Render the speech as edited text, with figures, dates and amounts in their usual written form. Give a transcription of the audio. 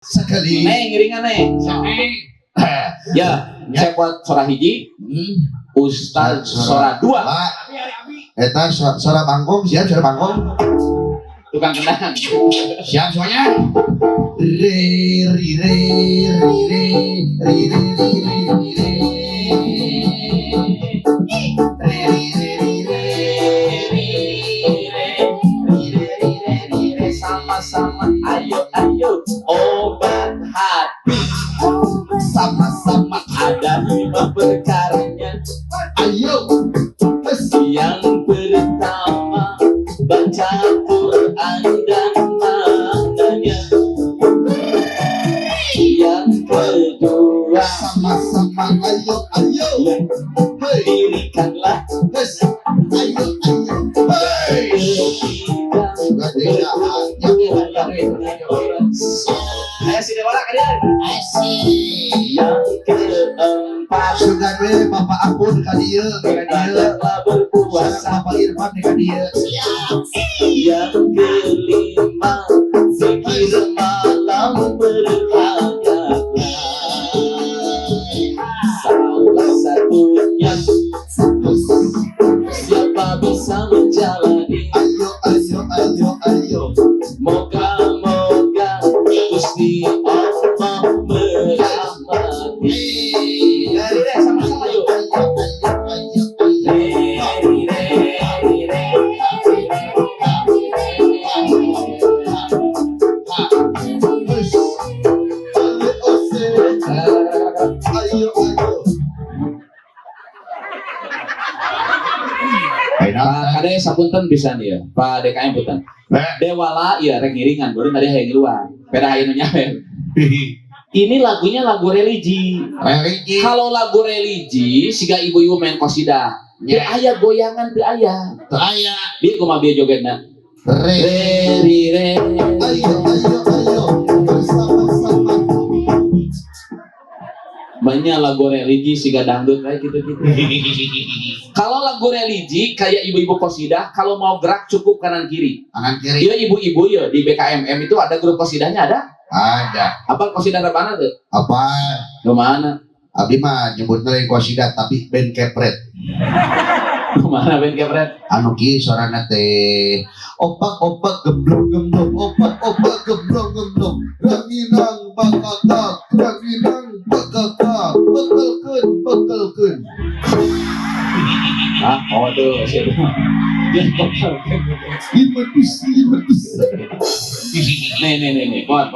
sekali. Ngiringan ya, saya buat sora hiji, Ustaz sora dua. Eta sora bangkong, siap sora bangkong. Tukang kendang. Siap semuanya. Re ri re ri re ri re ri re ri re. Re ri re ri re ri re. Sama-sama ayo obat hati. Sama-sama Ada 5 perkaranya. ayo. Yang pertama, baca Quran dan maknanya. Yang kedua, Sama-sama ayo. dirikanlah. Ayo. Hey. Ketiga, ayo sini wala kalian. Yang keempat, Sudah deh Bapak Akun ka dieu, banyaklah berpuasa. Bapak Irfan ka dieu. Yang kelima, zikir malam berhayatlah. Salah satunya, siapa bisa menjalani. Ayo. Moga-moga Gusti Allah merahmati. Dari sama-sama yuk. Pak Kade sapunten bisa nih ya, Pak DKM punten. Dewala ya rek ngiringan, baru tadi hayang luar. Peda hayang nyawer. Ini lagunya lagu religi. Kalau lagu religi, siga ibu-ibu main kosida. Teu aya goyangan teu aya. Dia kumaha bieu jogetna. Re ri re. Ayo. Bersama-sama. Banyak lagu religi siga dangdut kayak gitu-gitu. Kalau lagu religi kayak ibu-ibu kosidah, kalau mau gerak cukup kanan kiri. Iya ibu-ibu ya di BKMM itu ada grup kosidahnya ada? Ada. Apa kosidah mana tuh? Apa? Di mana? Abdi mah nyebutna lain qasidah tapi band kepret. Di mana band kepret? Anu ki sorana teh opak gemblong opak gemblong ranginang bakakak bekelkeun. Oh tuh siapa? Limetus. Nih, buat